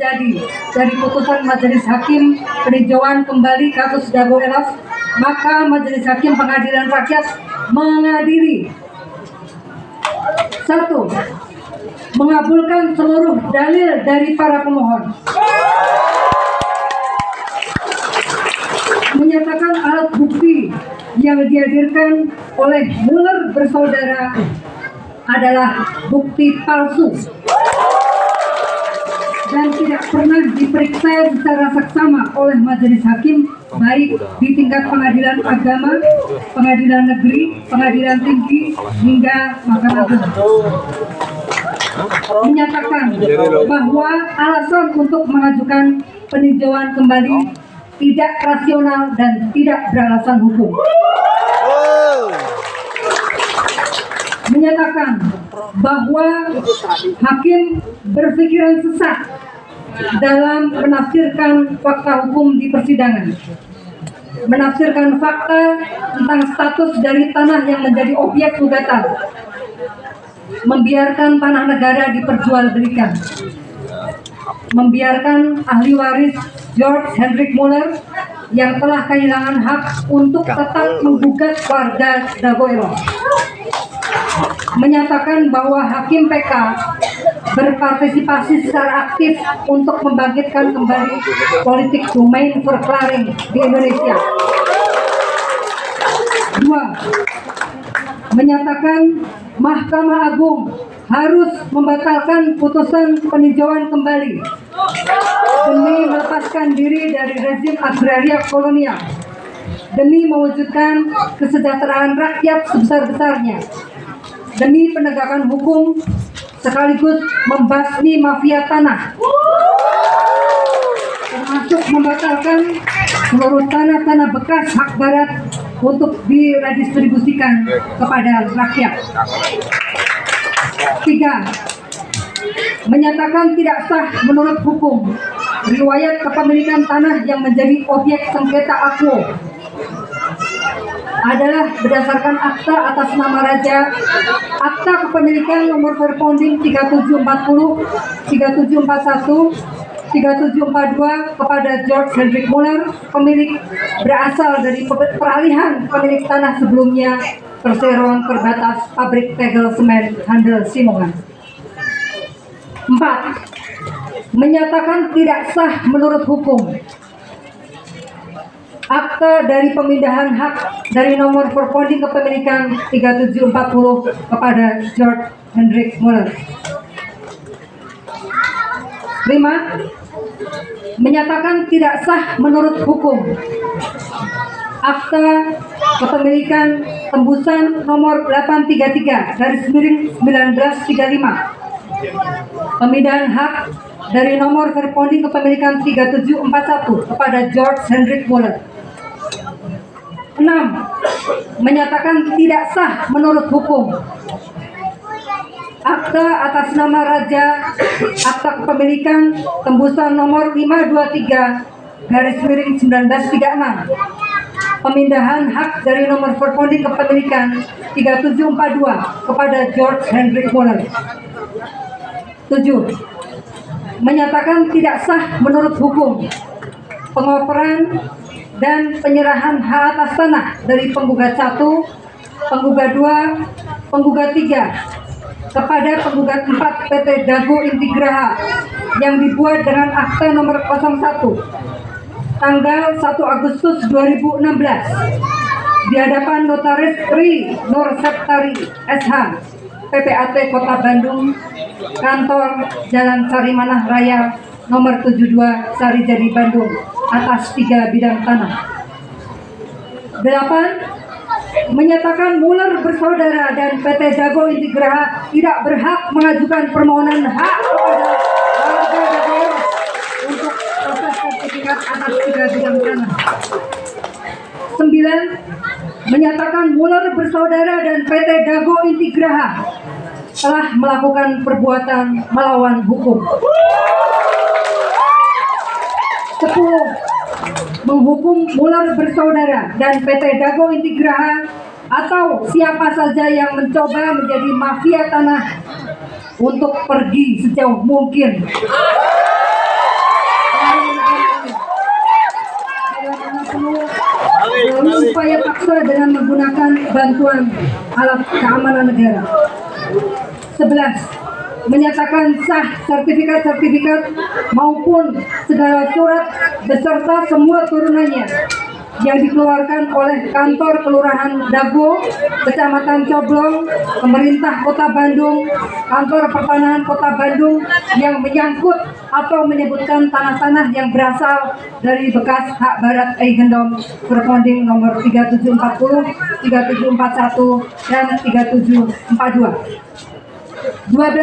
terjadi dari putusan Majelis Hakim peninjauan kembali kasus Dago Eros, maka Majelis Hakim Pengadilan Rakyat mengadili: 1. Mengabulkan seluruh dalil dari para pemohon, menyatakan alat bukti yang dihadirkan oleh Mueller bersaudara adalah bukti palsu dan tidak pernah diperiksa secara saksama oleh Majelis Hakim, baik di tingkat pengadilan agama, pengadilan negeri, pengadilan tinggi, hingga Mahkamah Agung. Menyatakan bahwa alasan untuk mengajukan peninjauan kembali tidak rasional dan tidak beralasan hukum. Menyatakan bahwa hakim berpikiran sesat dalam menafsirkan fakta hukum di persidangan, menafsirkan fakta tentang status dari tanah yang menjadi objek gugatan, membiarkan tanah negara diperjualbelikan, membiarkan ahli waris George Hendrik Mueller yang telah kehilangan hak untuk tetap menggugat warga Dago Eros, menyatakan bahwa Hakim PK berpartisipasi secara aktif untuk membangkitkan kembali politik domain verklaring di Indonesia. 2. Menyatakan Mahkamah Agung harus membatalkan putusan peninjauan kembali demi melepaskan diri dari rezim agraria kolonial, demi mewujudkan kesejahteraan rakyat sebesar-besarnya, demi penegakan hukum sekaligus membasmi mafia tanah, termasuk membatalkan seluruh tanah-tanah bekas hak barat untuk diredistribusikan kepada rakyat. 3. Menyatakan tidak sah menurut hukum riwayat kepemilikan tanah yang menjadi objek sengketa akuo adalah berdasarkan akta atas nama raja, akta kepemilikan nomor verponding 3740, 3741, 3742 kepada George Hendrik Mueller, pemilik berasal dari peralihan pemilik tanah sebelumnya perseroan terbatas pabrik tegel semen Handel Simongan. 4. Menyatakan tidak sah menurut hukum akta dari pemindahan hak dari nomor verponding kepemilikan 3740 kepada George Hendrik Mueller. 5. Menyatakan tidak sah menurut hukum akta kepemilikan tembusan nomor 833/1935 pemindahan hak dari nomor verponding kepemilikan 3741 kepada George Hendrik Mueller. 6. Menyatakan tidak sah menurut hukum akta atas nama raja, akta kepemilikan tembusan nomor 523/1936 pemindahan hak dari nomor verponding kepemilikan 3742 kepada George Hendrik Mueller. 7. Menyatakan tidak sah menurut hukum pengoperan dan penyerahan hak atas tanah dari penggugat 1, penggugat 2, penggugat 3 kepada penggugat 4 PT Dago Intigraha yang dibuat dengan akta nomor 01 tanggal 1 Agustus 2016 di hadapan Notaris Tri Nur Septari SH, PPAT Kota Bandung, kantor Jalan Sarimanah Raya nomor 72 Sarijadi Bandung, atas 3 bidang tanah. 8. Menyatakan Mueller bersaudara dan PT Dago Intigraha tidak berhak mengajukan permohonan hak kepada warga Dago untuk proses sertifikat atas 3 bidang tanah. 9. Menyatakan Mueller bersaudara dan PT Dago Intigraha telah melakukan perbuatan melawan hukum. 10. Menghukum Mueller bersaudara dan PT Dago Intigraha atau siapa saja yang mencoba menjadi mafia tanah untuk pergi sejauh mungkin bantuan alat keamanan negara. 11. Menyatakan sah sertifikat-sertifikat maupun segala surat beserta semua turunannya yang dikeluarkan oleh kantor Kelurahan Dago, Kecamatan Coblong, Pemerintah Kota Bandung, Kantor Pertanahan Kota Bandung yang menyangkut atau menyebutkan tanah-tanah yang berasal dari bekas hak barat Eigendom Perponding nomor 3740, 3741, dan 3742. 12.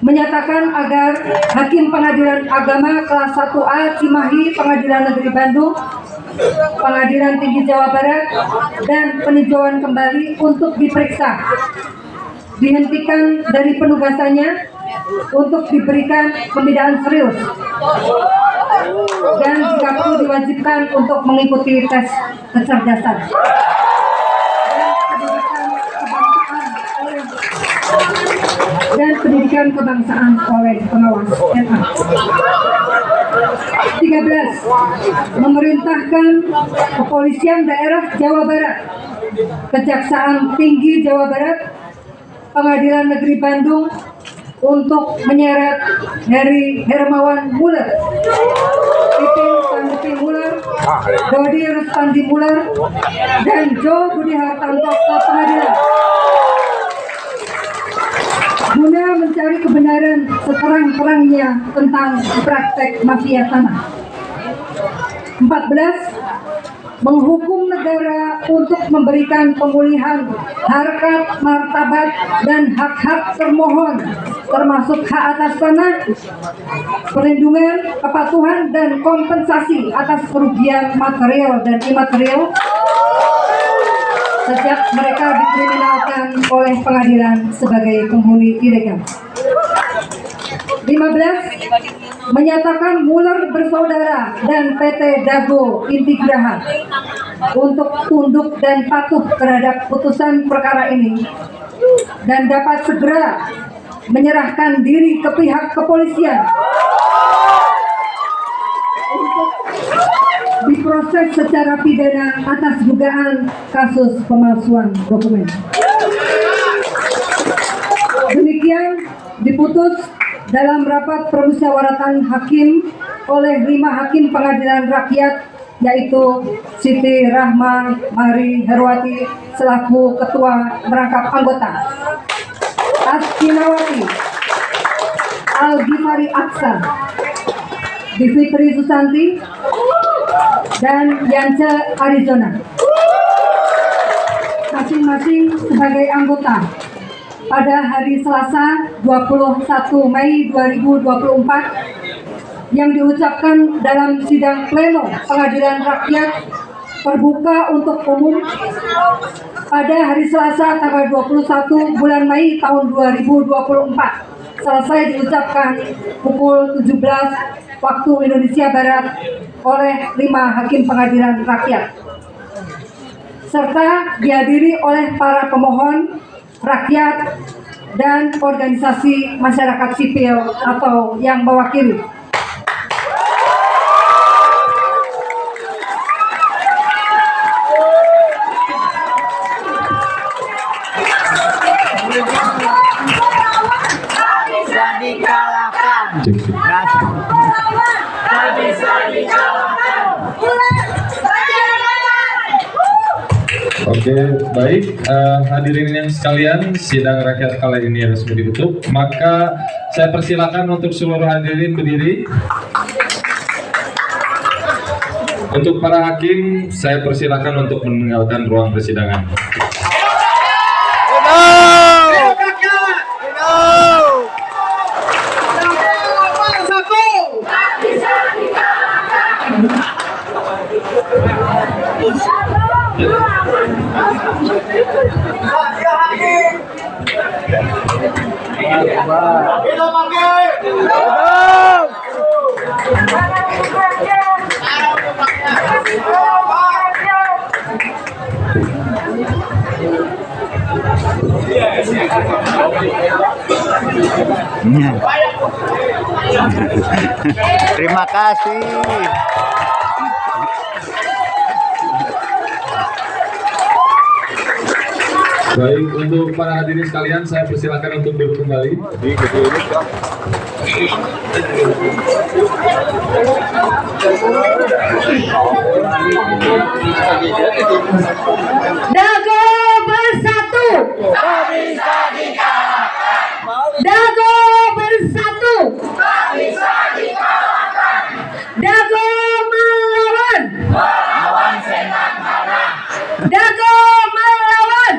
Menyatakan agar Hakim Pengadilan Agama kelas 1A Cimahi Pengadilan Negeri Bandung, Pengadilan Tinggi Jawa Barat, dan peninjauan kembali untuk diperiksa, dihentikan dari penugasannya untuk diberikan pembinaan serius, dan jika perlu diwajibkan untuk mengikuti tes kecerdasan dan pendidikan kebangsaan oleh pengawas MA. 13. Memerintahkan Kepolisian Daerah Jawa Barat, Kejaksaan Tinggi Jawa Barat, Pengadilan Negeri Bandung untuk menyeret Heri Hermawan Muller, Pipin Tandupi Muller, Dodi Rustandi Muller, dan Jo Budi Hartanto ke pengadilan guna mencari kebenaran seterang-terangnya tentang praktek mafia tanah. 14. Menghukum negara untuk memberikan pemulihan harkat, martabat, dan hak-hak termohon, termasuk hak atas tanah, perlindungan, kepatuhan, dan kompensasi atas kerugian material dan imaterial sejak mereka dikriminalkan oleh pengadilan sebagai penghuni ilegal. 15. Menyatakan Muller bersaudara dan PT Dago Intigraha untuk tunduk dan patuh terhadap putusan perkara ini dan dapat segera menyerahkan diri ke pihak kepolisian untuk diproses secara pidana atas dugaan kasus pemalsuan dokumen. Demikian diputus dalam rapat permusyawaratan hakim oleh 5 hakim pengadilan rakyat, yaitu Siti Rahma Mari Herwati selaku ketua merangkap anggota, Askinawati Al-Ghifari Aksa, Bivitri Susanti, dan Yance Arizona, masing-masing sebagai anggota pada hari Selasa 21 Mei 2024 yang diucapkan dalam sidang pleno Pengadilan Rakyat terbuka untuk umum pada hari Selasa tanggal 21 bulan Mei tahun 2024 selesai diucapkan pukul 17 waktu Indonesia Barat oleh 5 hakim pengadilan rakyat, serta dihadiri oleh para pemohon, rakyat, dan organisasi masyarakat sipil atau yang mewakili. Oke, baik, hadirin yang sekalian, sidang rakyat kali ini resmi ditutup. Maka saya persilakan untuk seluruh hadirin berdiri. Untuk para hakim, saya persilakan untuk meninggalkan ruang persidangan. Terima kasih. Baik, untuk para hadirin sekalian, saya persilakan untuk duduk kembali. Dago bersatu. Dago bersatu. Dago melawan. Dago melawan.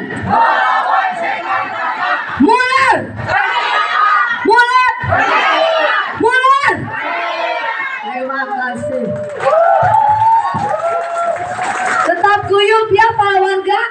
Mundur. Mundur. Mundur. Terima kasih. Tetap guyup ya Pak warga.